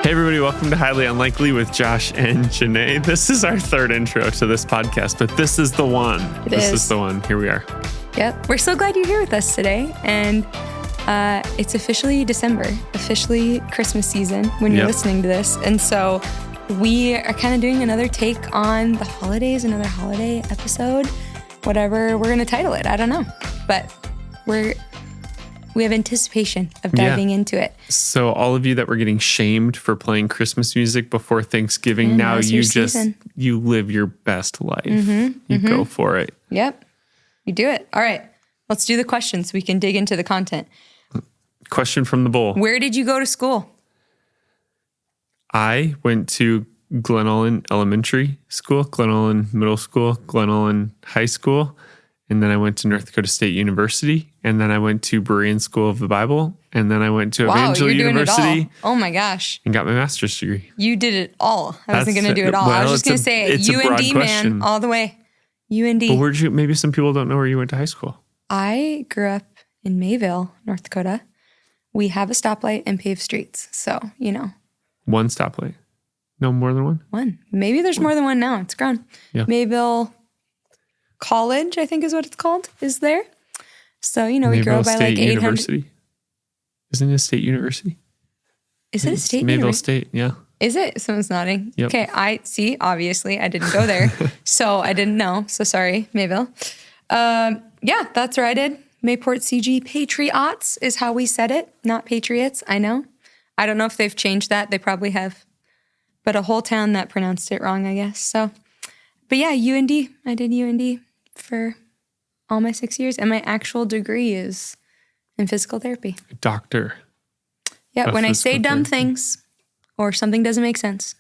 Hey everybody, welcome to Highly Unlikely with Josh and Jenaye. This is our third intro to this podcast, but this is the one. This is the one. Here we are. Yep. We're so glad you're here with us today. And it's officially December, officially Christmas season when you're listening to this. And so we are kind of doing another take on the holidays, another holiday episode, whatever we're going to title it. I don't know. But we have anticipation of diving into it. So all of you that were getting shamed for playing Christmas music before Thanksgiving, now you live your best life. You go for it. Yep. You do it. All right. Let's do the questions so we can dig into the content. Question from the bowl. Where did you go to school? I went to Glen Ullin Elementary School, Glen Ullin Middle School, Glen Ullin High School, and then I went to North Dakota State University, and then I went to Berean School of the Bible, and then I went to Evangel University. Oh my gosh. And got my master's degree. You did it all. I wasn't going to do it all. I was just going to say UND, man, all the way. UND. But where'd you, maybe some people don't know where you went to high school. I grew up in Mayville, North Dakota. We have a stoplight and paved streets. So, you know. One stoplight. No more than one? One. Maybe there's more than one now. It's grown. Yeah. Mayville College, I think is what it's called, is there. So, you know, we grow by State like 800. University. Isn't it a state university? Is it a state Mayville university? State, yeah. Is it? Someone's nodding. Yep. Okay, I see. Obviously, I didn't go there. So I didn't know. So sorry, Mayville. Yeah, that's where I did. Mayport CG Patriots is how we said it, not Patriots. I know. I don't know if they've changed that. They probably have. But a whole town that pronounced it wrong, I guess. So, but yeah, UND. I did UND for all my 6 years. And my actual degree is in physical therapy. Doctor. Yeah, when I say dumb things or something doesn't make sense,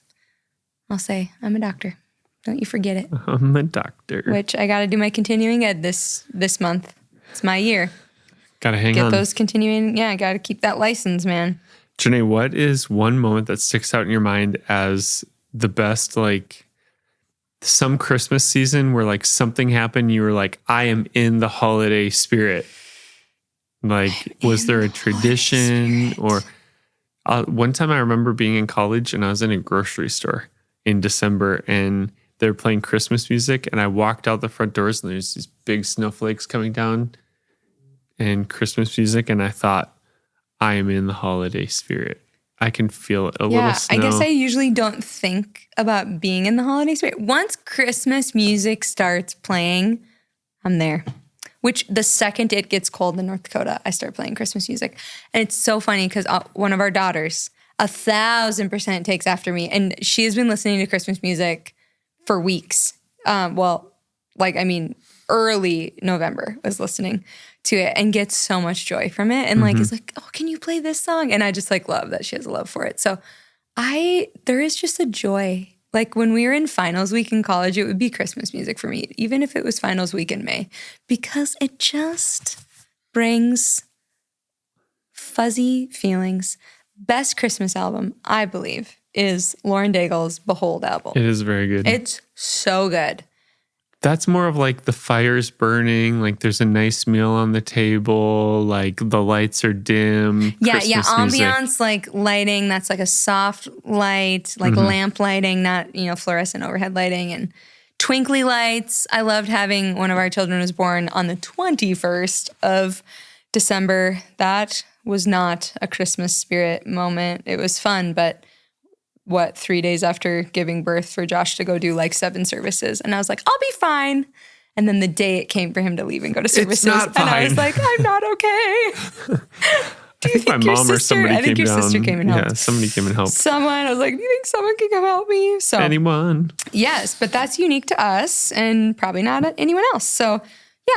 I'll say, I'm a doctor. Don't you forget it. I'm a doctor. Which I got to do my continuing ed this month. It's my year. Got to hang on. Get those continuing. Yeah, I got to keep that license, man. Jenaye, what is one moment that sticks out in your mind as the best, like, some Christmas season where, like, something happened, you were like, I am in the holiday spirit? Like, was there a tradition or... one time I remember being in college and I was in a grocery store in December and they were playing Christmas music and I walked out the front doors and there's these big snowflakes coming down and Christmas music and I thought, I am in the holiday spirit. I can feel it. Little snow. I guess I usually don't think about being in the holiday spirit. Once Christmas music starts playing, I'm there. Which the second it gets cold in North Dakota, I start playing Christmas music. And it's so funny because one of our daughters, 1,000% takes after me. And she has been listening to Christmas music for weeks. Early November was listening to it and gets so much joy from it. And is like, oh, can you play this song? And I just love that she has a love for it. So there is just a joy. Like when we were in finals week in college, it would be Christmas music for me, even if it was finals week in May, because it just brings fuzzy feelings. Best Christmas album, I believe, is Lauren Daigle's Behold album. It is very good. It's so good. That's more of like the fire's burning, like there's a nice meal on the table, like the lights are dim. Yeah, Christmas ambiance, music. like lighting, that's like a soft light, like lamp lighting, not, fluorescent overhead lighting and twinkly lights. I loved having one of our children was born on the 21st of December. That was not a Christmas spirit moment. It was fun, but 3 days after giving birth for Josh to go do like 7 services. And I was like, I'll be fine. And then the day it came for him to leave and go to services. It's not fine. And I was like, I'm not okay. Do you think my mom or somebody came down? I think your sister came and helped. Yeah, somebody came and helped. I was like, do you think someone can come help me? So anyone. Yes, but that's unique to us and probably not anyone else. So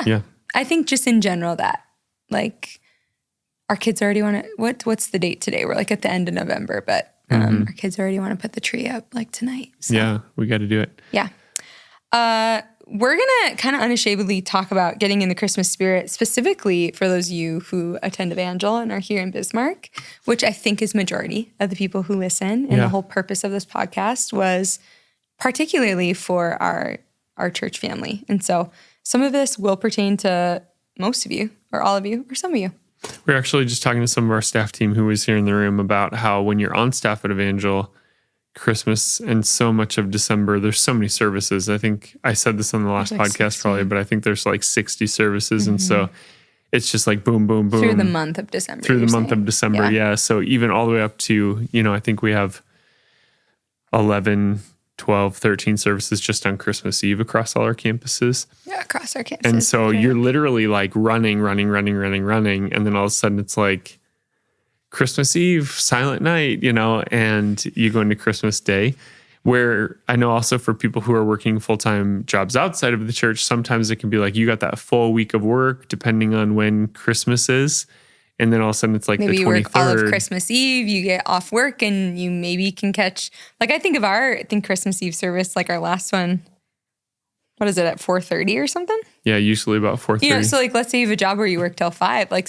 yeah. I think just in general that like our kids already want to, what's the date today? We're like at the end of November, but our kids already want to put the tree up like tonight. So. Yeah, we got to do it. Yeah. We're going to kind of unashamedly talk about getting in the Christmas spirit, specifically for those of you who attend Evangel and are here in Bismarck, which I think is majority of the people who listen. And the whole purpose of this podcast was particularly for our church family. And so some of this will pertain to most of you or all of you or some of you. We're actually just talking to some of our staff team who was here in the room about how when you're on staff at Evangel, Christmas and so much of December, there's so many services. I think I said this on the last like podcast 60. probably, but I think there's like 60 services. And so it's just like boom, boom, boom. Through the month of December. Yeah. So even all the way up to, I think we have 11, 12, 13 services just on Christmas Eve across all our campuses. Yeah, across our campuses. And so you're literally like running. And then all of a sudden it's like Christmas Eve, silent night, and you go into Christmas Day, where I know also for people who are working full-time jobs outside of the church, sometimes it can be like you got that full week of work depending on when Christmas is. And then all of a sudden it's like maybe the 23rd. You work all of Christmas Eve, you get off work and you maybe can catch, like I think Christmas Eve service, like our last one, what is it, at 4:30 or something? Yeah, usually about 4:30. So like let's say you have a job where you work till 5, like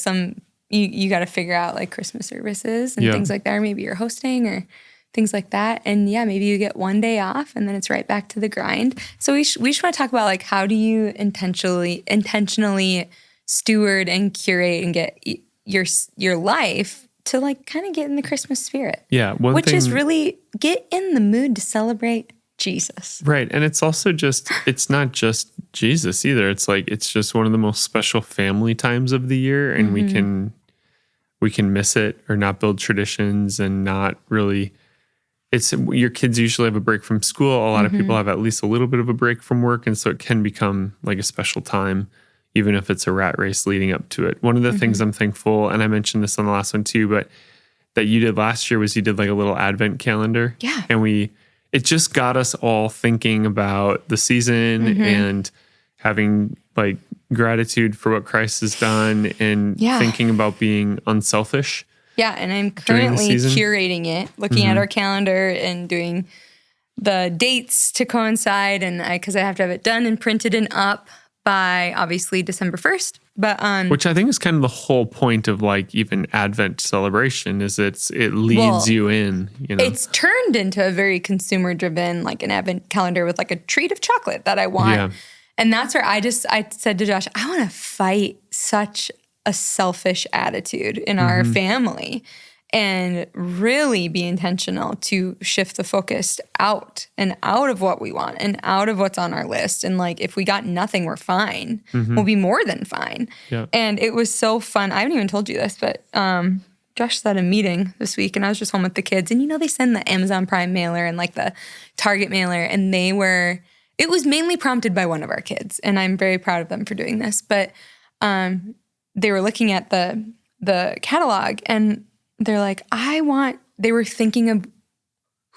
you got to figure out like Christmas services and things like that, or maybe you're hosting or things like that. And yeah, maybe you get one day off and then it's right back to the grind. So we just want to talk about like how do you intentionally steward and curate and get your life to like kind of get in the Christmas spirit. Yeah. Which is really get in the mood to celebrate Jesus. Right. And it's also it's not just Jesus either. It's like, it's just one of the most special family times of the year. And we can miss it or not build traditions and not really, your kids usually have a break from school. A lot of people have at least a little bit of a break from work. And so it can become like a special time, even if it's a rat race leading up to it. One of the things I'm thankful, and I mentioned this on the last one too, but that you did last year was you did like a little Advent calendar. Yeah. And it just got us all thinking about the season and having like gratitude for what Christ has done and thinking about being unselfish. Yeah, and I'm currently curating it, looking at our calendar and doing the dates to coincide, and because I have to have it done and printed and up by obviously December 1st. But which I think is kind of the whole point of like even Advent celebration is it leads you in, It's turned into a very consumer driven, like an Advent calendar with like a treat of chocolate that I want. Yeah. And that's where I said to Josh, I want to fight such a selfish attitude in our family and really be intentional to shift the focus out of what we want and out of what's on our list. And like, if we got nothing, we're fine. We'll be more than fine. Yeah. And it was so fun. I haven't even told you this, but Josh had a meeting this week and I was just home with the kids. And they send the Amazon Prime mailer and like the Target mailer, and it was mainly prompted by one of our kids. And I'm very proud of them for doing this. But they were looking at the catalog and they're like, they were thinking of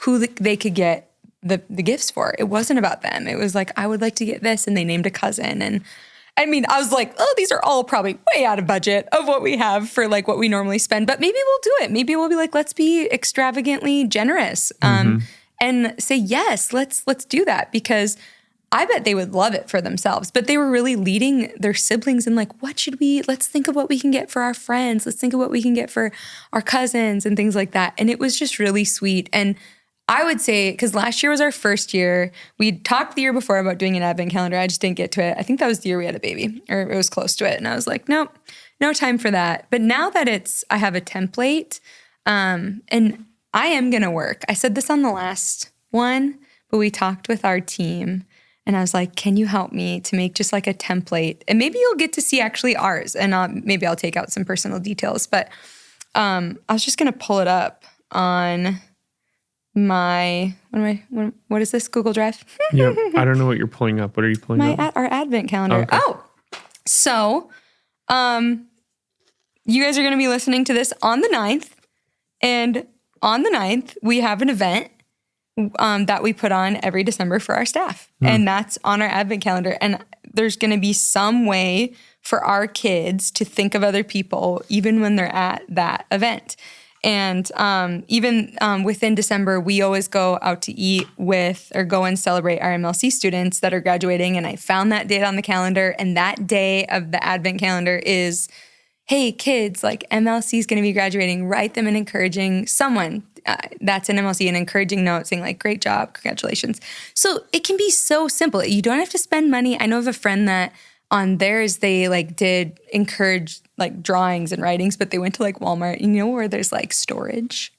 who they could get the gifts for. It wasn't about them. It was like, I would like to get this. And they named a cousin. And I mean, I was like, oh, these are all probably way out of budget of what we have for like what we normally spend, but maybe we'll do it. Maybe we'll be like, let's be extravagantly generous and say, yes, let's do that, because I bet they would love it for themselves. But they were really leading their siblings in like, let's think of what we can get for our friends. Let's think of what we can get for our cousins and things like that. And it was just really sweet. And I would say, because last year was our first year, we talked the year before about doing an Advent calendar. I just didn't get to it. I think that was the year we had a baby, or it was close to it. And I was like, nope, no time for that. But now that I have a template, and I am going to work. I said this on the last one, but we talked with our team and I was like, can you help me to make just like a template? And maybe you'll get to see actually ours, and maybe I'll take out some personal details. But I was just going to pull it up on my, what is this, Google Drive? Yeah, I don't know what you're pulling up. What are you pulling up? Our Advent calendar. Okay. So you guys are going to be listening to this on the 9th. And on the 9th, we have an event that we put on every December for our staff. And that's on our Advent calendar. And there's going to be some way for our kids to think of other people even when they're at that event. And even within December, we always go out to eat or go and celebrate our MLC students that are graduating. And I found that date on the calendar. And that day of the Advent calendar is, hey, kids, like MLC is going to be graduating. Write them an encouraging someone. That's an MLC, an encouraging note saying like, great job, congratulations. So it can be so simple. You don't have to spend money. I know of a friend that on theirs, they like did encourage like drawings and writings, but they went to like Walmart, where there's like storage,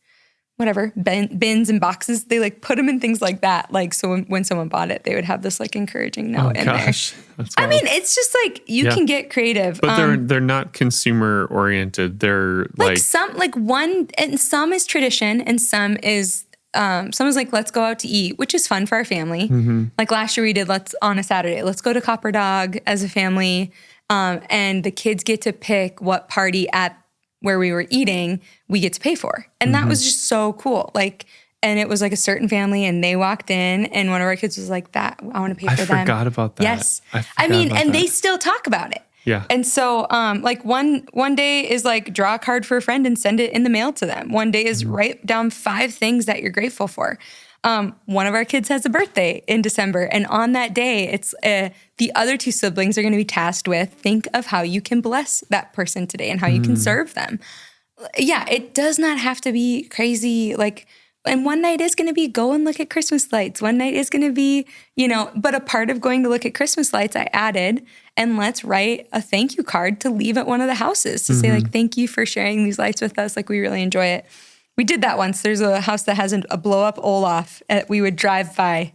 whatever, bins and boxes. They like put them in things like that. Like, so when someone bought it, they would have this like encouraging note in there. That's I mean, it's just like, you can get creative. But they're not consumer oriented. They're like some, like one, and some is tradition and some is like, let's go out to eat, which is fun for our family. Like last year we did, on a Saturday, let's go to Copper Dog as a family. And the kids get to pick what party at where we were eating we get to pay for. And that was just so cool. Like, and it was like a certain family and they walked in and one of our kids was like, I want to pay for them. I forgot about that. Yes. They still talk about it. Yeah. And so, like one day is like draw a card for a friend and send it in the mail to them. One day is write down 5 things that you're grateful for. One of our kids has a birthday in December, and on that day, it's the other 2 siblings are going to be tasked with think of how you can bless that person today and how you can serve them. Yeah, it does not have to be crazy. Like, and one night is going to be go and look at Christmas lights. One night is going to be, but a part of going to look at Christmas lights, I added, and let's write a thank you card to leave at one of the houses to say like, thank you for sharing these lights with us. Like, we really enjoy it. We did that once. There's a house that has a blow up Olaf. We would drive by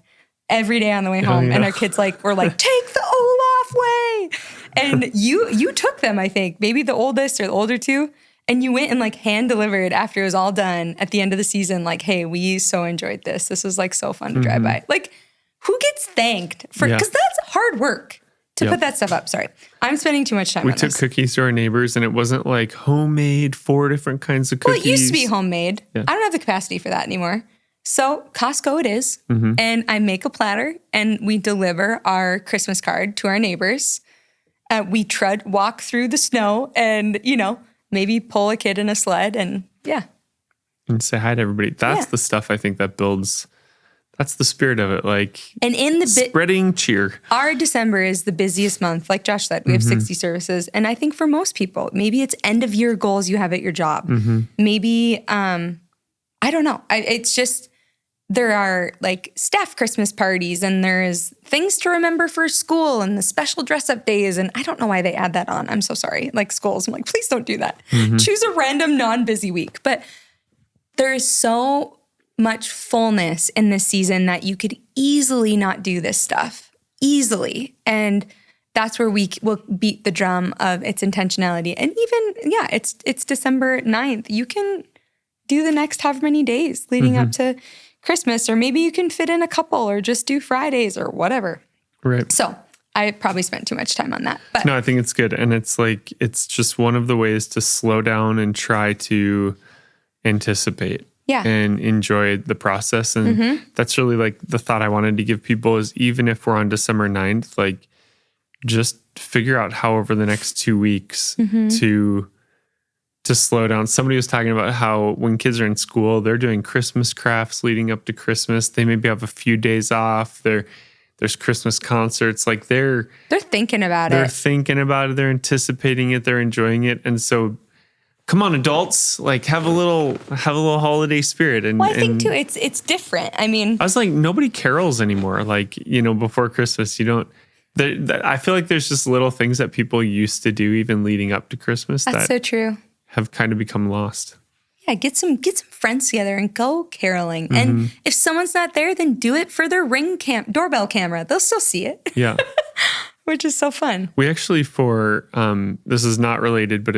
every day on the way home. And our kids were like, take the Olaf way. And you took them, I think, maybe the oldest or the older 2. And you went and like hand delivered after it was all done at the end of the season. Like, hey, we so enjoyed this. This was like so fun to drive by. Like, who gets thanked for, because that's hard work to put that stuff up. Sorry. I'm spending too much time on this. We took cookies to our neighbors and it wasn't like homemade, 4 different kinds of cookies. Well, it used to be homemade. Yeah. I don't have the capacity for that anymore. So Costco it is. And I make a platter and we deliver our Christmas card to our neighbors. We walk through the snow and, maybe pull a kid in a sled and and say hi to everybody. That's the stuff I think that builds. That's the spirit of it. Like, and in the spreading cheer. Our December is the busiest month. Like Josh said, we have 60 services. And I think for most people, maybe it's end of year goals you have at your job. Maybe, I don't know. It's just, there are like staff Christmas parties and there's things to remember for school and the special dress up days. And I don't know why they add that on. I'm so sorry. Like schools, I'm like, please don't do that. Choose a random non-busy week. But there is so much fullness in this season that you could easily not do this stuff. Easily. And that's where we will beat the drum of its intentionality. And even, it's December 9th. You can do the next however many days leading up to Christmas, or maybe you can fit in a couple or just do Fridays or whatever. Right. So I probably spent too much time on that. But no, I think it's good. And it's like, it's just one of the ways to slow down and try to anticipate and enjoy the process. And that's really like the thought I wanted to give people is even if we're on December 9th, like just figure out how over the next 2 weeks to slow down. Somebody was talking about how when kids are in school, they're doing Christmas crafts leading up to Christmas. They maybe have a few days off. There's Christmas concerts. Like they're thinking about it. They're thinking about it. They're anticipating it. They're enjoying it. And so come on, adults, like have a little holiday spirit. And I think too, it's different. I mean, I was like, nobody carols anymore. Like, before Christmas, you don't, I feel like there's just little things that people used to do even leading up to Christmas. That's so true. Have kind of become lost. Yeah, get some friends together and go caroling. And if someone's not there, then do it for their doorbell camera. They'll still see it. Yeah. Which is so fun. We actually this is not related, but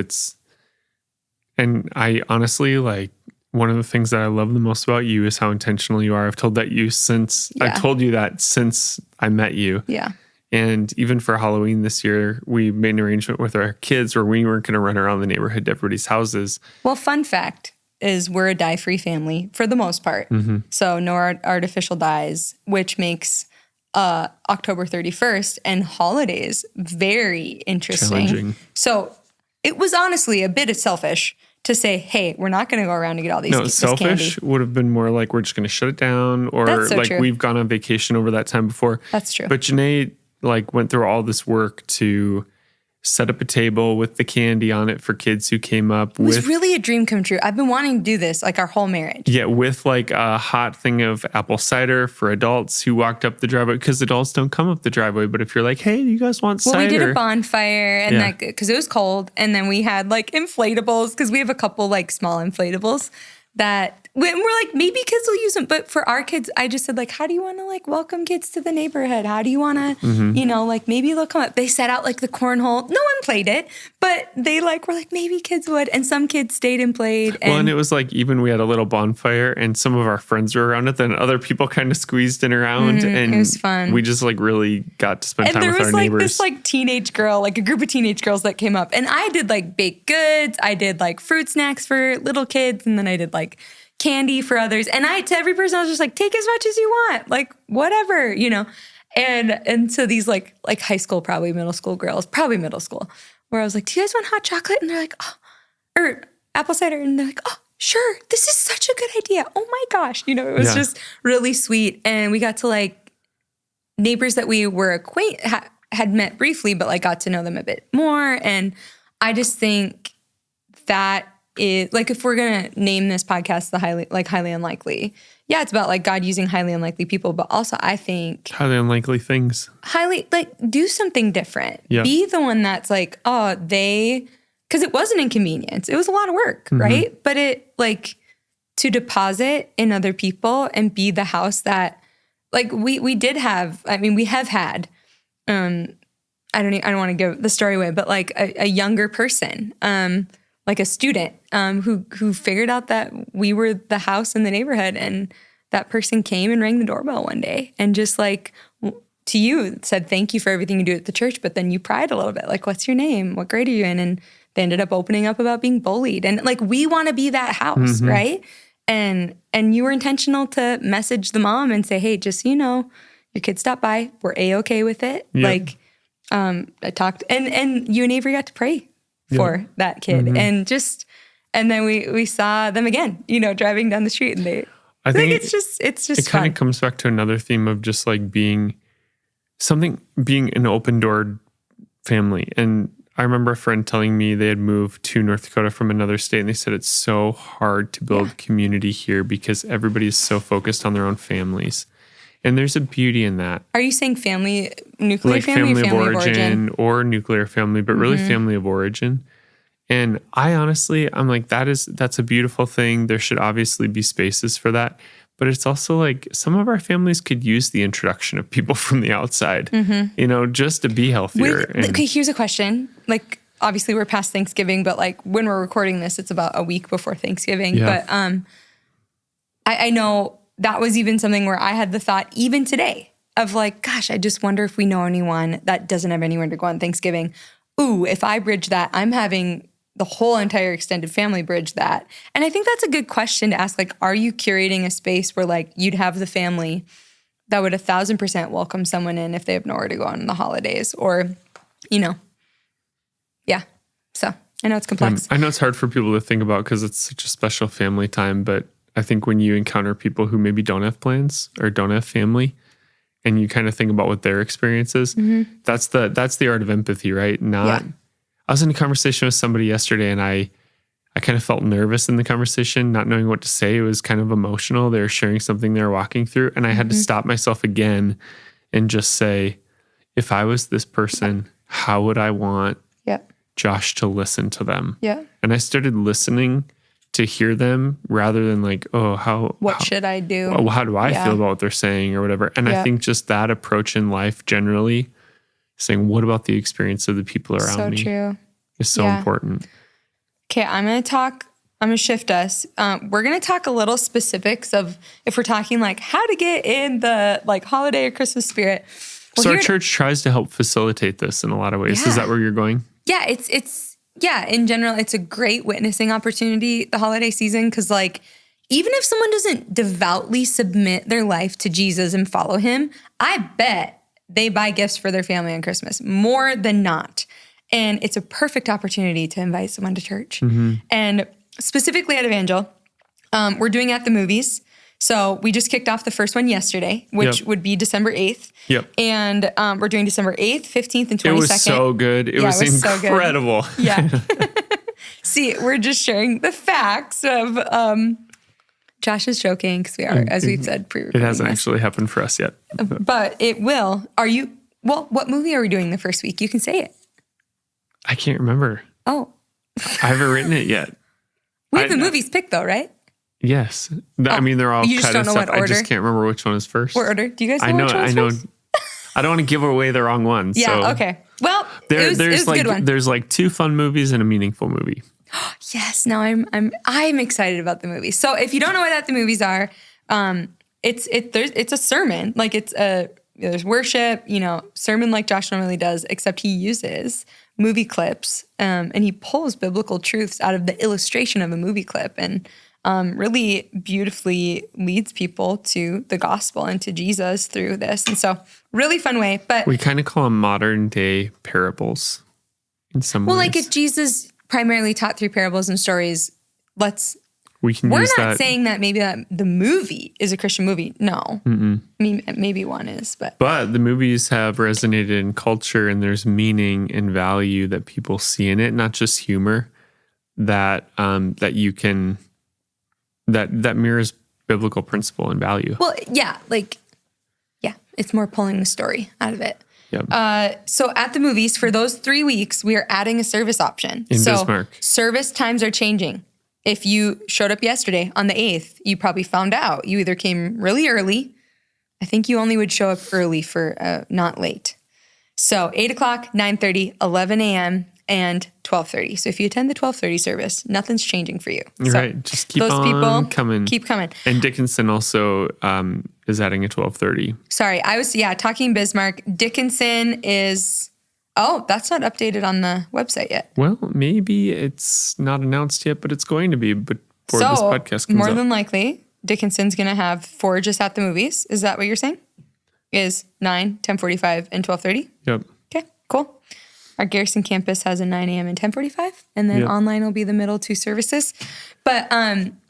and I honestly like one of the things that I love the most about you is how intentional you are. I've told you that since I met you. Yeah. And even for Halloween this year, we made an arrangement with our kids where we weren't going to run around the neighborhood to everybody's houses. Well, fun fact is we're a dye-free family for the most part. So no artificial dyes, which makes October 31st and holidays very interesting. Challenging. So it was honestly a bit selfish to say, hey, we're not going to go around and get all these this selfish candy. Would have been more like we're just going to shut it down, or true. We've gone on vacation over that time before. That's true. But Jenaye went through all this work to set up a table with the candy on it for kids who came up. It was really a dream come true. I've been wanting to do this like our whole marriage. Yeah, with like a hot thing of apple cider for adults who walked up the driveway, because adults don't come up the driveway. But if you're like, hey, you guys want cider? Well, we did a bonfire and because it was cold. And then we had like inflatables, because we have a couple like small inflatables that we're like, maybe kids will use them. But for our kids, I just said like, how do you want to like welcome kids to the neighborhood? How do you want to, like maybe they'll come up. They set out like the cornhole. No one played it, but they like were like, maybe kids would. And some kids stayed and played. And it was like, even we had a little bonfire and some of our friends were around it. Then other people kind of squeezed in around. And it was fun. We just like really got to spend time with our neighbors. And there was like this teenage girl, like a group of teenage girls that came up. And I did like baked goods. I did like fruit snacks for little kids. And then I did like candy for others. And to every person, I was just like, take as much as you want, like whatever, And so these like high school, probably middle school girls, probably middle school, where I was like, do you guys want hot chocolate? And they're like, oh, or apple cider. And they're like, oh, sure. This is such a good idea. Oh my gosh. It was just really sweet. And we got to like neighbors that we were had met briefly, but like got to know them a bit more. And I just think that is like, if we're gonna name this podcast the highly unlikely, it's about like God using highly unlikely people, but also I think highly unlikely things. Highly like do something different. Yeah. Be the one that's like, because it was an inconvenience. It was a lot of work, right? But it like to deposit in other people and be the house that like we did have. I mean, we have had. I don't want to give the story away, but like a younger person. Like a student who figured out that we were the house in the neighborhood, and that person came and rang the doorbell one day and just like to you said, thank you for everything you do at the church. But then you pried a little bit, like, what's your name? What grade are you in? And they ended up opening up about being bullied. And like, we want to be that house, right? And you were intentional to message the mom and say, hey, just so you know, your kid stopped by. We're A-okay with it. Yep. Like I talked and you and Avery got to pray for that kid. And then we saw them again, driving down the street, and I think it's just it kind of comes back to another theme of just like being an open door family. And I remember a friend telling me they had moved to North Dakota from another state, and they said it's so hard to build community here because everybody is so focused on their own families. And there's a beauty in that. Are you saying nuclear like family of origin or nuclear family, but really family of origin? And I'm like, that's a beautiful thing. There should obviously be spaces for that. But it's also like some of our families could use the introduction of people from the outside, just to be healthier. Okay, here's a question. Like, obviously we're past Thanksgiving, but like when we're recording this, it's about a week before Thanksgiving. Yeah. But I know that was even something where I had the thought even today of like, gosh, I just wonder if we know anyone that doesn't have anywhere to go on Thanksgiving. Ooh, if I bridge that, I'm having the whole entire extended family bridge that. And I think that's a good question to ask. Like, are you curating a space where like you'd have the family that would 1,000% welcome someone in if they have nowhere to go on the holidays, or, So I know it's complex. I know it's hard for people to think about because it's such a special family time, but I think when you encounter people who maybe don't have plans or don't have family, and you kind of think about what their experience is, that's the art of empathy, right? I was in a conversation with somebody yesterday, and I kind of felt nervous in the conversation, not knowing what to say. It was kind of emotional. They were sharing something they were walking through, and I had to stop myself again and just say, if I was this person, how would I want Josh to listen to them? Yeah. And I started listening to hear them rather than like, what should I do? How do I feel about what they're saying or whatever? And I think just that approach in life generally, saying, what about the experience of the people around me? So true. Is so important. Okay, I'm going to shift us. We're going to talk a little specifics of if we're talking like how to get in the like holiday or Christmas spirit. Well, so our church tries to help facilitate this in a lot of ways. Yeah. Is that where you're going? Yeah, in general, it's a great witnessing opportunity, the holiday season, because like, even if someone doesn't devoutly submit their life to Jesus and follow him, I bet they buy gifts for their family on Christmas, more than not. And it's a perfect opportunity to invite someone to church. And specifically at Evangel, we're doing at the movies. So we just kicked off the first one yesterday, which would be December 8th. Yep. And we're doing December 8th, 15th, and 22nd. It was so good. It was incredible. So yeah. See, we're just sharing the facts of Josh is joking because we are, as we've said, It hasn't actually happened for us yet. But it will. What movie are we doing the first week? You can say it. I can't remember. Oh. I haven't written it yet. We have the movies picked though, right? Yes. I mean, they're all you just cut don't and know stuff. what order? I just can't remember which one is first. What order? Do you guys know which one's first? I don't want to give away the wrong one. Yeah, so okay. Well, it was a good one. There's like 2 fun movies and a meaningful movie. Yes, now I'm excited about the movies. So if you don't know what the movies are, it's a sermon. Like there's worship, sermon like Josh normally does, except he uses movie clips and he pulls biblical truths out of the illustration of a movie clip and really beautifully leads people to the gospel and to Jesus through this. And so really fun way. But we kind of call them modern day parables in some ways. Well, like if Jesus primarily taught through parables and stories, we're not saying that maybe that the movie is a Christian movie. No. I mean, maybe one is, but the movies have resonated in culture and there's meaning and value that people see in it, not just humor that mirrors biblical principle and value. Well, yeah, it's more pulling the story out of it. Yep. So at the movies, for those 3 weeks, we are adding a service option. In Bismarck. Service times are changing. If you showed up yesterday on the 8th, you probably found out. You either came really early. I think you only would show up early for not late. So 8 o'clock, 9:30, 11 a.m., and 12:30. So if you attend the 12:30 service, nothing's changing for you. You're right. Just keep on coming. Keep coming. And Dickinson also is adding a 12:30. Sorry, I was talking Bismarck. Dickinson is. Oh, that's not updated on the website yet. Well, maybe it's not announced yet, but it's going to be before this podcast comes more out. Than likely, Dickinson's going to have 4 just at the movies. Is that what you're saying? Is 9, 10:45, and 12:30? Yep. Okay, cool. Our Garrison campus has a 9 a.m. and 10:45, and then online will be the middle 2 services. But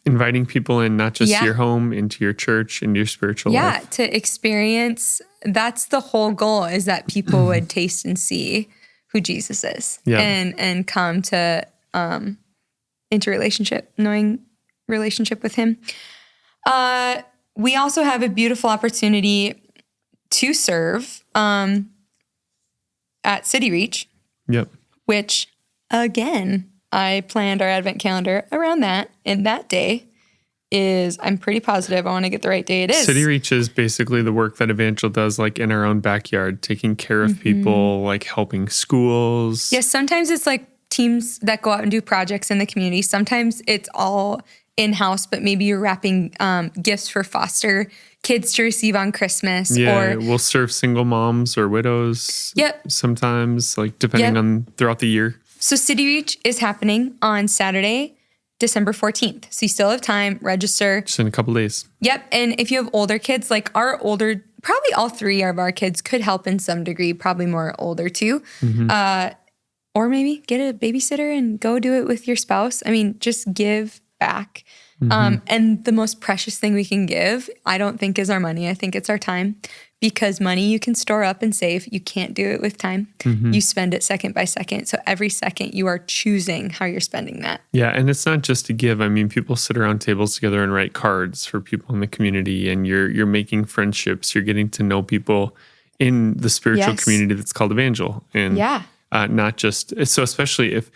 inviting people in, not just your home, into your church, into your spiritual life. Yeah, to experience. That's the whole goal, is that people would taste and see who Jesus is, and come to into knowing relationship with him. We also have a beautiful opportunity to serve at City Reach. Yep. Which, again, I planned our Advent calendar around that, and that day is, I'm pretty positive, I want to get the right day it is. City Reach is basically the work that Evangel does, like in our own backyard, taking care of people, like helping schools. Yes, sometimes it's like teams that go out and do projects in the community. Sometimes it's all in-house, but maybe you're wrapping gifts for foster kids to receive on Christmas. Yeah, we'll serve single moms or widows. Yep. Sometimes, like depending on throughout the year. So City Reach is happening on Saturday, December 14th. So you still have time, register. Just in a couple days. Yep. And if you have older kids, like probably all 3 of our kids could help in some degree, probably more older too. Or maybe get a babysitter and go do it with your spouse. I mean, just give back. And the most precious thing we can give, I don't think is our money. I think it's our time, because money you can store up and save. You can't do it with time. You spend it second by second. So every second you are choosing how you're spending that. Yeah. And it's not just to give. I mean, people sit around tables together and write cards for people in the community, and you're making friendships. You're getting to know people in the spiritual community that's called Evangel. And not just, so especially if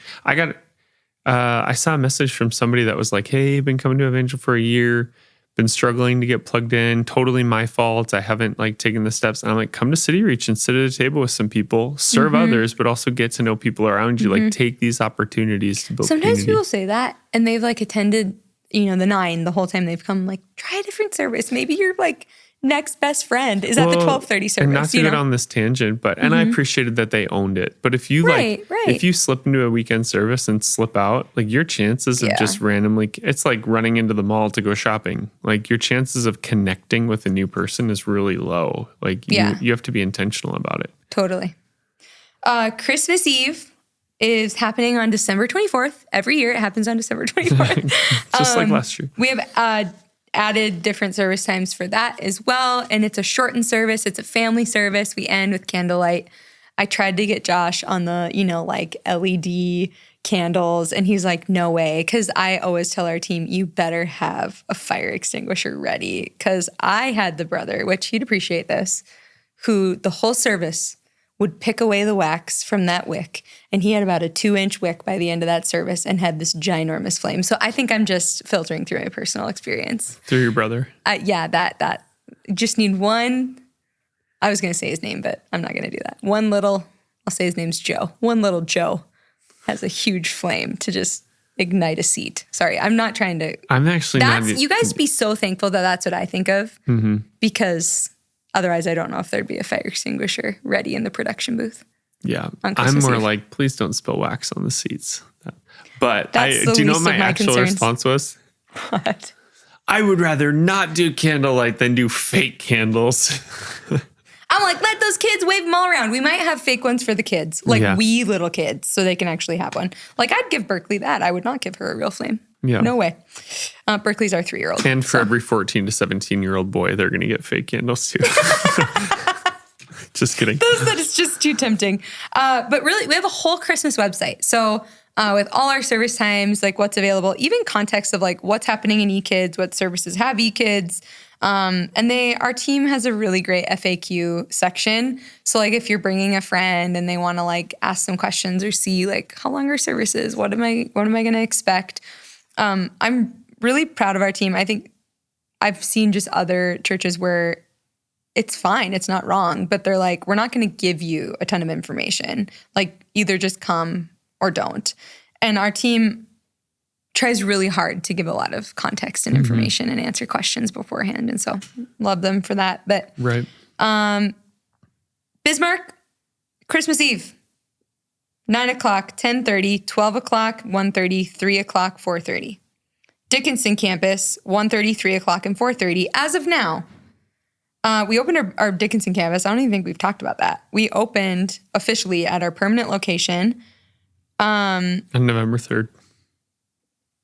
I saw a message from somebody that was like, hey, been coming to Evangel for a year, been struggling to get plugged in, totally my fault. I haven't taken the steps. And I'm like, come to City Reach and sit at a table with some people, serve others, but also get to know people around you. Like take these opportunities to build Sometimes community. people say that and they've attended, the 9 the whole time they've come, try a different service. Maybe you're next best friend is at the 12:30 service. And not to get on this tangent, but and I appreciated that they owned it. But if you if you slip into a weekend service and slip out, your chances of just randomly, it's like running into the mall to go shopping. Your chances of connecting with a new person is really low. You have to be intentional about it. Totally. Christmas Eve is happening on December 24th. Every year it happens on December 24th. Just like last year. We have added different service times for that as well. And it's a shortened service. It's a family service. We end with candlelight. I tried to get Josh on the, like LED candles, and he's like, no way. Because I always tell our team, you better have a fire extinguisher ready. Because I had the brother, which he'd appreciate this, who the whole service would pick away the wax from that wick. And he had about a 2-inch wick by the end of that service and had this ginormous flame. So I think I'm just filtering through my personal experience. Through your brother? Yeah, that. Just need one. I was going to say his name, but I'm not going to do that. I'll say his name's Joe. One little Joe has a huge flame to just ignite a seat. Sorry, I'm not trying to. I'm actually not. You guys be so thankful that that's what I think of, because otherwise I don't know if there'd be a fire extinguisher ready in the production booth. Yeah, I'm more like, please don't spill wax on the seats. But do you know what my actual response was? What? I would rather not do candlelight than do fake candles. I'm like, let those kids wave them all around. We might have fake ones for the kids, like wee little kids, so they can actually have one. Like, I'd give Berkeley that. I would not give her a real flame. Yeah. No way. Berkeley's our 3-year-old. And for every 14 to 17-year-old boy, they're going to get fake candles too. Just kidding. That is just too tempting. But really, we have a whole Christmas website. So with all our service times, like what's available, even context of like what's happening in eKids, what services have eKids. And our team has a really great FAQ section. So like if you're bringing a friend and they want to like ask some questions or see like how long are services, what am I going to expect? I'm really proud of our team. I think I've seen just other churches where it's fine, it's not wrong, but they're like, we're not going to give you a ton of information. Like either just come or don't. And our team tries really hard to give a lot of context and information and answer questions beforehand. And so love them for that. But right. Bismarck, Christmas Eve, 9 o'clock, 10:30, 12 o'clock, 1:30, 3 o'clock, 4:30. Dickinson campus, 1:30, 3 o'clock, and 4:30. As of now, we opened our Dickinson campus. I don't even think we've talked about that. We opened officially at our permanent location. On November 3rd.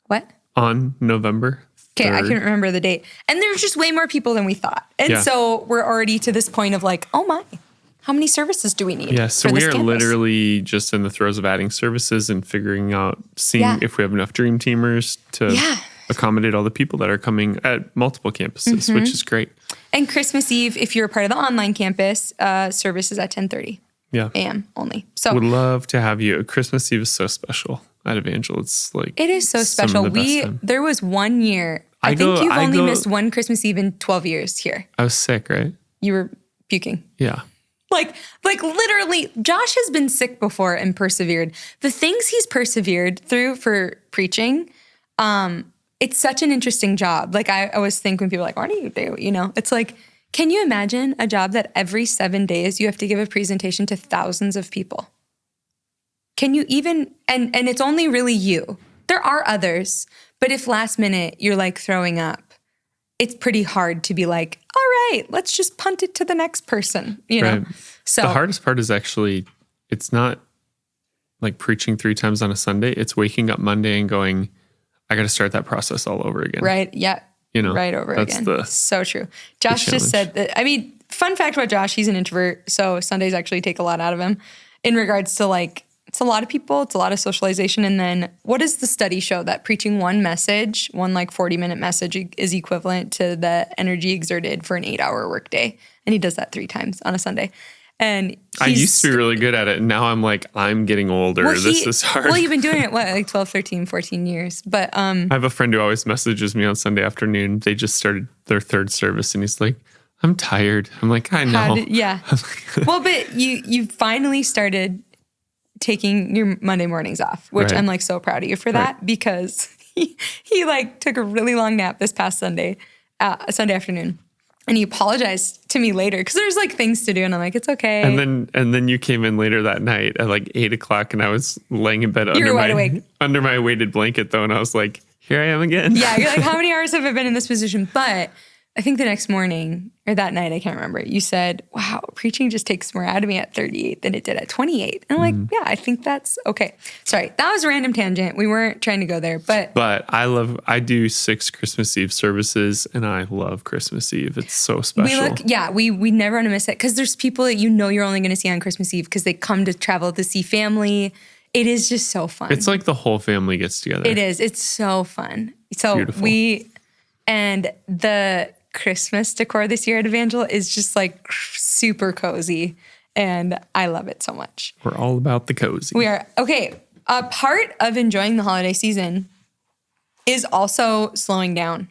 What? On November 3rd. Okay, I couldn't remember the date. And there's just way more people than we thought. And so we're already to this point of like, oh my, how many services do we need? Yeah, so we are literally just in the throes of adding services and figuring out, seeing if we have enough dream teamers to accommodate all the people that are coming at multiple campuses, which is great. And Christmas Eve, if you're a part of the online campus, service is at 10:30 a.m. only. So would love to have you. Christmas Eve is so special at Evangel. It's like it is so special. There was 1 year. I think you've only missed one Christmas Eve in 12 years here. I was sick, right? You were puking. Yeah. Like literally, Josh has been sick before and persevered. The things he's persevered through for preaching, it's such an interesting job. Like I always think when people are like, what do you do? It's like, can you imagine a job that every 7 days you have to give a presentation to thousands of people? Can you even, and it's only really you. There are others, but if last minute you're like throwing up, it's pretty hard to be like, all right, let's just punt it to the next person, know? So the hardest part is actually, it's not like preaching 3 times on a Sunday. It's waking up Monday and going, I got to start that process all over again. Right. Yeah. Right over again. So true. Josh just said that, fun fact about Josh, he's an introvert. So Sundays actually take a lot out of him in regards to like, it's a lot of people, it's a lot of socialization. And then what does the study show? That preaching one message, one like 40-minute message is equivalent to the energy exerted for an 8-hour workday. And he does that 3 times on a Sunday. And I used to be really good at it. And now I'm like, I'm getting older. This is hard. Well, you've been doing it, like 12, 13, 14 years. But I have a friend who always messages me on Sunday afternoon. They just started their 3rd service. And he's like, I'm tired. I'm like, I know. Well, but you finally started taking your Monday mornings off, which I'm like so proud of you for that, because he like took a really long nap this past Sunday afternoon. And he apologized to me later because there's like things to do, and I'm like, it's okay. And then you came in later that night at like 8 o'clock, and I was laying in bed under my weighted blanket though, and I was like, here I am again. Yeah, you're like, how many hours have I been in this position? But I think the next morning or that night, I can't remember, you said, wow, preaching just takes more out of me at 38 than it did at 28. And I'm like, yeah, I think that's okay. Sorry, that was a random tangent. We weren't trying to go there, but I do 6 Christmas Eve services and I love Christmas Eve. It's so special. We never want to miss it because there's people that you're only going to see on Christmas Eve because they come to travel to see family. It is just so fun. It's like the whole family gets together. It is. It's so fun. So beautiful. And the Christmas decor this year at Evangel is just like super cozy and I love it so much. We're all about the cozy. We are. Okay. A part of enjoying the holiday season is also slowing down,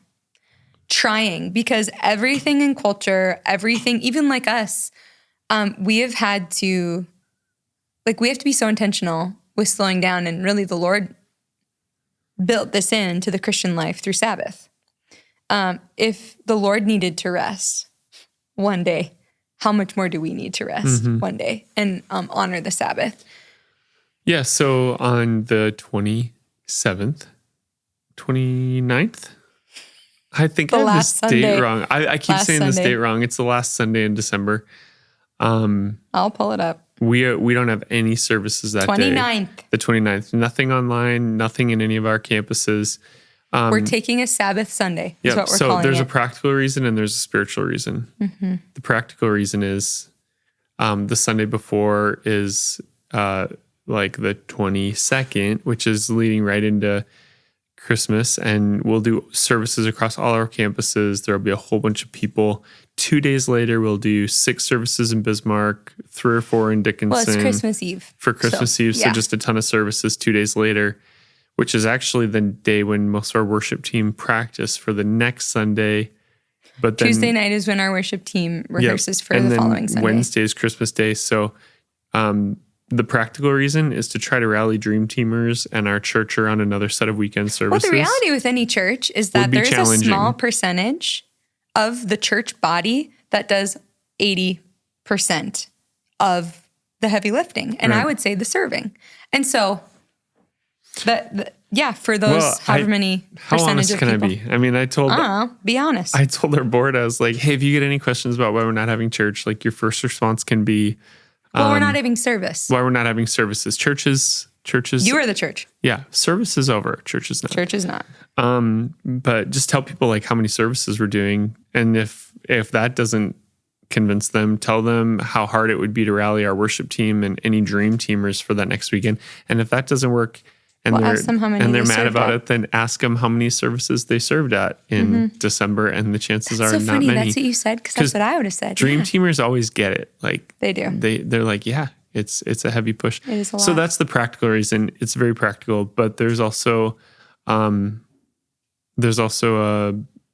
trying, because everything in culture, everything, even like us, we have to be so intentional with slowing down, and really the Lord built this into the Christian life through Sabbath. If the Lord needed to rest one day, how much more do we need to rest one day and honor the Sabbath? Yeah, so on the 27th, 29th, I think I have this date wrong. I keep saying this date wrong. It's the last Sunday in December. I'll pull it up. We don't have any services that 29th. day. The 29th. Nothing online, nothing in any of our campuses. We're taking a Sabbath Sunday is what we're calling it. So there's a practical reason and there's a spiritual reason. Mm-hmm. The practical reason is the Sunday before is like the 22nd, which is leading right into Christmas. And we'll do services across all our campuses. There'll be a whole bunch of people. 2 days later, we'll do 6 services in Bismarck, 3 or 4 in Dickinson. Well, it's Christmas Eve. For Christmas Eve, so just a ton of services 2 days later, which is actually the day when most of our worship team practice for the next Sunday. But then Tuesday night is when our worship team rehearses for the following Sunday. Wednesday is Christmas Day. So the practical reason is to try to rally dream teamers and our church around another set of weekend services. Well, the reality with any church is that there's a small percentage of the church body that does 80% of the heavy lifting. And I would say the serving. And so, for those however many percentage of people. How honest can I be? I mean, be honest. I told our board, I was like, hey, if you get any questions about why we're not having church, like your first response can be, we're not having service. Why we're not having services. Churches. You are the church. Yeah. Service is over. Church is not. Church is not. But just tell people like how many services we're doing. And if that doesn't convince them, tell them how hard it would be to rally our worship team and any dream teamers for that next weekend. And if that doesn't work and they're mad about it, then ask them how many services they served at in December. And the chances are not funny. many. That's what you said, because that's what I would have said. Dream teamers always get it. Like they do. They're like, yeah, it's a heavy push. It is a lot. So that's the practical reason. It's very practical, but there's also a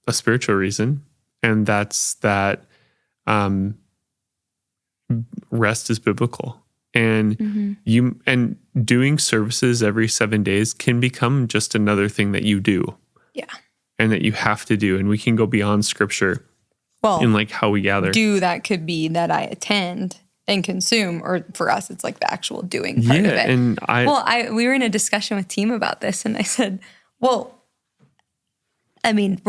spiritual reason, and that's that rest is biblical. And doing services every 7 days can become just another thing that you do. Yeah. And that you have to do. And we can go beyond scripture in like how we gather. That could be that I attend and consume, or for us, it's like the actual doing part of it. And we were in a discussion with team about this, and I said, well, I mean,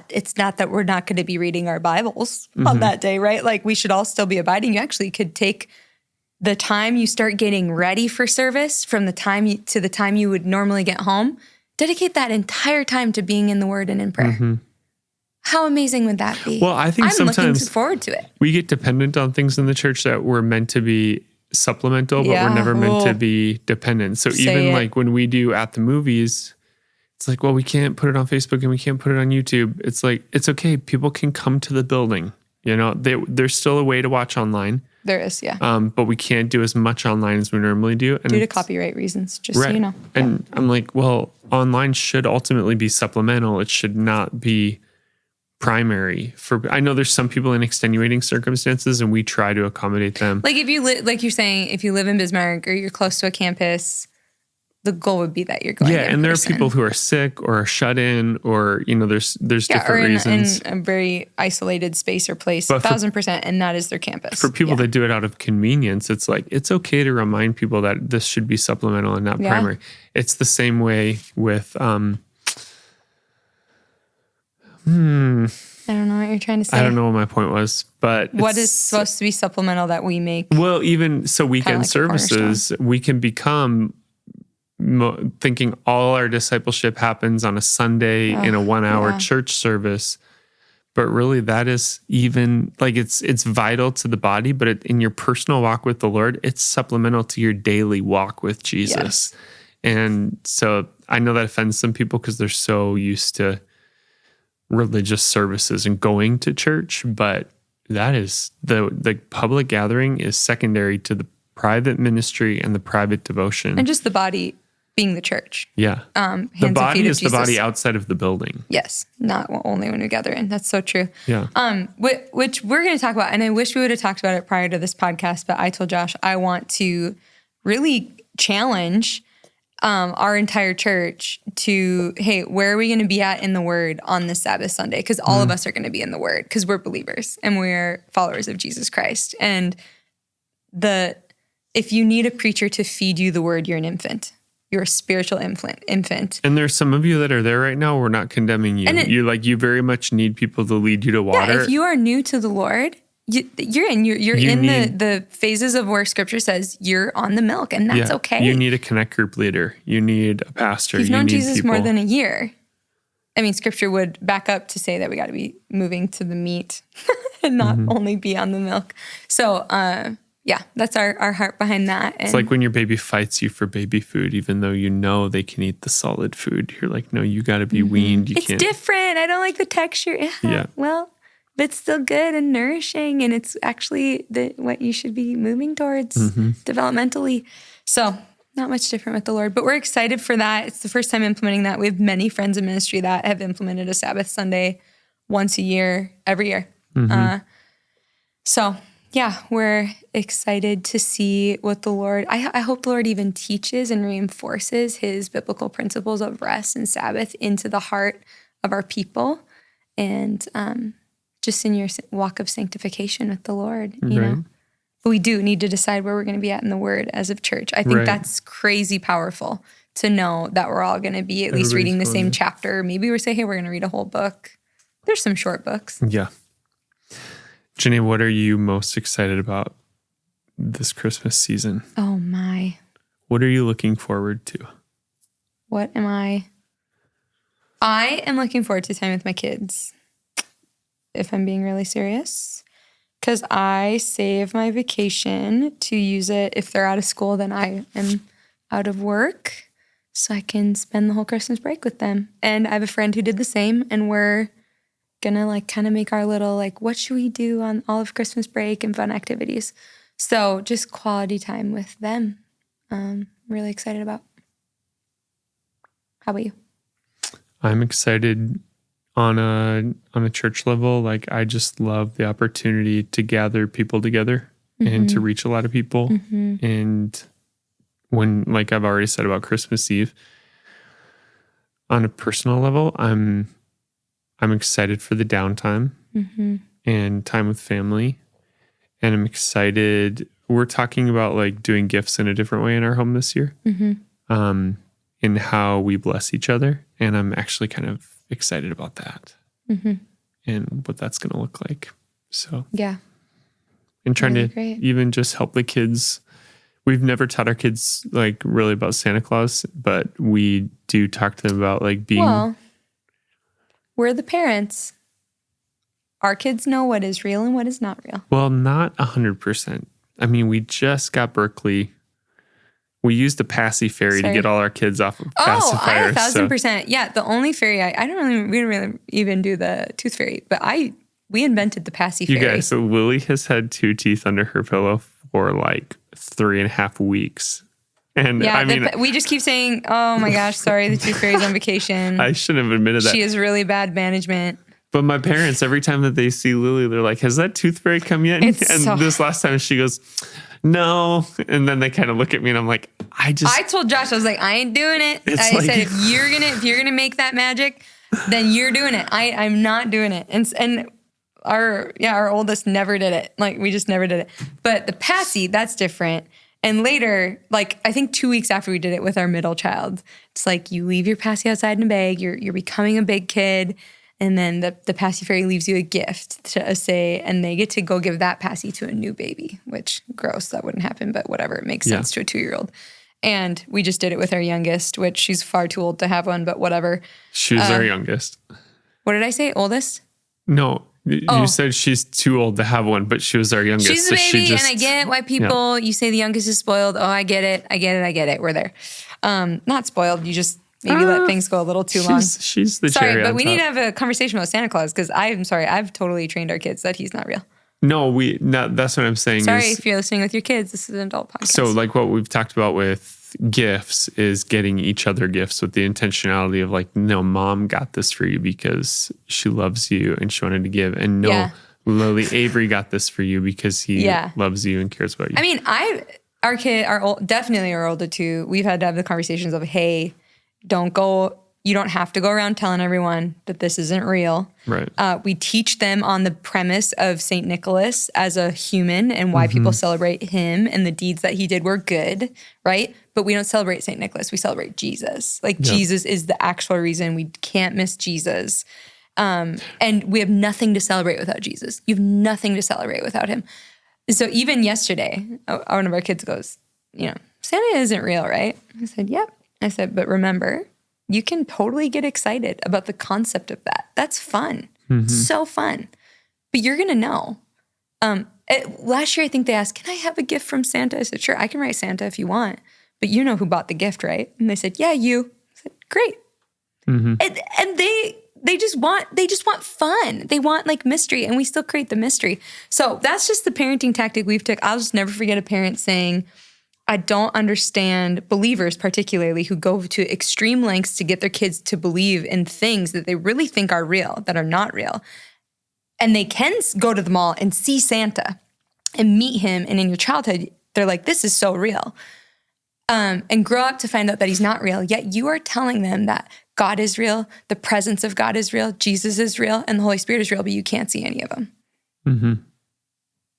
it's not that we're not going to be reading our Bibles on that day, right? Like we should all still be abiding. You actually could take the time you start getting ready for service from the time to the time you would normally get home, dedicate that entire time to being in the Word and in prayer. Mm-hmm. How amazing would that be? Well, I think sometimes looking forward to it. We get dependent on things in the church that were meant to be supplemental, but were never meant to be dependent. So even like when we do at the movies, it's like, well, we can't put it on Facebook and we can't put it on YouTube. It's like, it's okay. People can come to the building. You know, there's still a way to watch online. There is, yeah. But we can't do as much online as we normally do. And due to copyright reasons, just so you know. And I'm like, well, online should ultimately be supplemental. It should not be primary. I know there's some people in extenuating circumstances, and we try to accommodate them. Like if you like you're saying, if you live in Bismarck or you're close to a campus, the goal would be that you're going. Yeah, and there are people who are sick or are shut in, or there's different reasons. In a very isolated space or place, 1,000%, and that is their campus. For people that do it out of convenience, it's like it's okay to remind people that this should be supplemental and not primary. It's the same way with I don't know what you're trying to say. I don't know what my point was, but what is supposed to be supplemental that we make? Well, even so, weekend like services, we can become thinking all our discipleship happens on a Sunday in a 1 hour church service. But really, that is even like it's vital to the body, but in your personal walk with the Lord, it's supplemental to your daily walk with Jesus. Yes. And so I know that offends some people because they're so used to religious services and going to church, but that is the public gathering is secondary to the private ministry and the private devotion. And just the body being the church. Yeah. The body is the body outside of the building. Yes. Not only when we gather in. That's so true. Yeah. Which we're going to talk about. And I wish we would have talked about it prior to this podcast, but I told Josh I want to really challenge our entire church to, hey, where are we going to be at in the Word on this Sabbath Sunday? Because all of us are going to be in the Word because we're believers and we're followers of Jesus Christ. And if you need a preacher to feed you the Word, you're an infant. You're a spiritual infant. And there's some of you that are there right now. We're not condemning you. You very much need people to lead you to water. Yeah, if you are new to the Lord, you're in the phases of where Scripture says you're on the milk, and that's okay. You need a connect group leader. You need a pastor. You've known Jesus more than a year. I mean, Scripture would back up to say that we got to be moving to the meat and not only be on the milk. So, yeah, that's our heart behind that. And it's like when your baby fights you for baby food, even though you know they can eat the solid food. You're like, no, you got to be weaned. It's different. I don't like the texture. Yeah. Well, but it's still good and nourishing, and it's actually what you should be moving towards developmentally. So not much different with the Lord, but we're excited for that. It's the first time implementing that. We have many friends in ministry that have implemented a Sabbath Sunday once a year, every year. So yeah, we're excited to see what the Lord, I hope the Lord even teaches and reinforces his biblical principles of rest and Sabbath into the heart of our people. And just in your walk of sanctification with the Lord, you know. But we do need to decide where we're going to be at in the Word as of church. I think that's crazy powerful to know that we're all going to be at least reading the same chapter. Maybe we're saying, hey, we're going to read a whole book. There's some short books. Yeah. Jenaye, what are you most excited about this Christmas season? Oh, my. What are you looking forward to? What am I? I am looking forward to time with my kids, if I'm being really serious, because I save my vacation to use it. If they're out of school, then I am out of work, so I can spend the whole Christmas break with them. And I have a friend who did the same, and we're gonna kind of make our little what should we do on all of Christmas break and fun activities. So just quality time with them. Really excited about. How about you? I'm excited on a church level. I just love the opportunity to gather people together and to reach a lot of people. And when, I've already said about Christmas Eve, on a personal level, I'm excited for the downtime and time with family. And I'm excited. We're talking about doing gifts in a different way in our home this year. In how we bless each other. And I'm actually kind of excited about that and what that's going to look like. So, yeah. And trying to even just help the kids. We've never taught our kids really about Santa Claus, but we do talk to them about being. Well, we're the parents. Our kids know what is real and what is not real. Well, not 100%. I mean, we just got Berkeley. We used the Passy Ferry to get all our kids off of pacifiers. 1,000%. Yeah, the only ferry we don't really even do the tooth fairy, but we invented the Passy Ferry. You guys, so Lily has had 2 teeth under her pillow for 3.5 weeks. And yeah, we just keep saying, oh my gosh, sorry, the tooth fairy's on vacation. I shouldn't have admitted that. She has really bad management. But my parents, every time that they see Lily, they're like, has that tooth fairy come yet? This last time she goes, no. And then they kind of look at me and I'm like, I told Josh, I was like, I ain't doing it. I said, if you're gonna make that magic, then you're doing it. I'm not doing it. And our oldest never did it. We just never did it. But the Passy, that's different. And later, I think 2 weeks after we did it with our middle child, it's you leave your Passy outside in a bag. You're becoming a big kid. And then the passy fairy leaves you a gift to say, and they get to go give that passy to a new baby, which gross, that wouldn't happen, but whatever. It makes sense to a 2-year-old. And we just did it with our youngest, which she's far too old to have one, but whatever. She was our youngest. What did I say? Oldest? No, you said she's too old to have one, but she was our youngest. She's a baby, and I get why people, you say the youngest is spoiled. Oh, I get it. We're there. Not spoiled. You just maybe let things go a little too long. She's the sorry, cherry but on we top. need to have a conversation about Santa Claus because I'm sorry. I've totally trained our kids that he's not real. No, that's what I'm saying. Sorry if you're listening with your kids. This is an adult podcast. So like what we've talked about with gifts is getting each other gifts with the intentionality of like, no, mom got this for you because she loves you and she wanted to give. And no, Lily Avery got this for you because he loves you and cares about you. I mean, definitely our older two, we've had to have the conversations of, hey, you don't have to go around telling everyone that this isn't real. Right. We teach them on the premise of St. Nicholas as a human and why people celebrate him and the deeds that he did were good, right? But we don't celebrate St. Nicholas. We celebrate Jesus. Jesus is the actual reason. We can't miss Jesus. And we have nothing to celebrate without Jesus. You have nothing to celebrate without him. So even yesterday, one of our kids goes, Santa isn't real, right? I said, yep. I said, but remember, you can totally get excited about the concept of that. That's fun. So fun. But you're going to know. Last year, I think they asked, can I have a gift from Santa? I said, sure, I can write Santa if you want. But you know who bought the gift, right? And they said, yeah, you. I said, great. And they just want fun. They want like mystery, and we still create the mystery. So that's just the parenting tactic we've took. I'll just never forget a parent saying, I don't understand believers, particularly who go to extreme lengths to get their kids to believe in things that they really think are real, that are not real. And they can go to the mall and see Santa and meet him. And in your childhood, they're like, this is so real. And grow up to find out that he's not real. Yet you are telling them that God is real, the presence of God is real, Jesus is real, and the Holy Spirit is real, but you can't see any of them.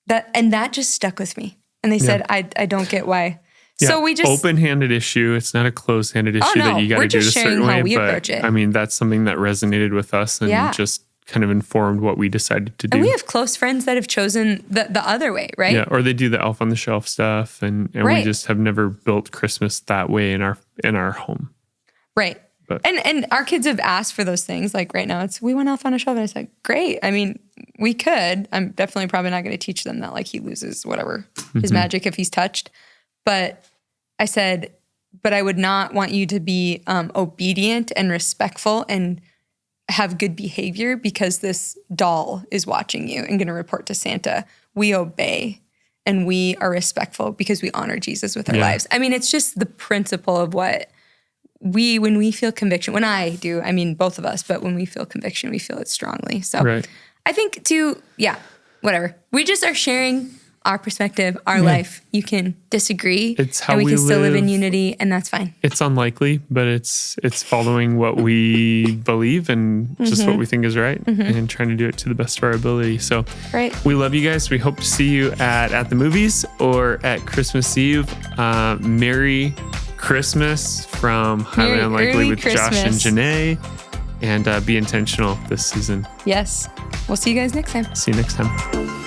That just stuck with me. And they said, I don't get why. Yeah. So we just open-handed issue. It's not a closed-handed issue that you got to do it a certain way. We but approach it. I mean, that's something that resonated with us and just kind of informed what we decided to do. And we have close friends that have chosen the other way, right? Yeah, or they do the elf on the shelf stuff, and we just have never built Christmas that way in our home. Right. But, and our kids have asked for those things. Like right now, we want elf on a shelf, and I said, great. I mean, we could. I'm definitely probably not going to teach them that like he loses whatever his magic if he's touched. But I said, but I would not want you to be obedient and respectful and have good behavior because this doll is watching you and going to report to Santa. We obey and we are respectful because we honor Jesus with our lives. I mean, it's just the principle of what when we feel conviction, when I do, I mean, both of us, but when we feel conviction, we feel it strongly. So I think whatever. We just are sharing our perspective, our life. You can disagree. It's how and we can still live in live. unity, and that's fine. It's unlikely, but it's following what we believe and just what we think is right and trying to do it to the best of our ability. So we love you guys. We hope to see you at the movies or at Christmas Eve. Merry Christmas from Highly Unlikely with Christmas. Josh and Jenaye. And be intentional this season. Yes. We'll see you guys next time. See you next time.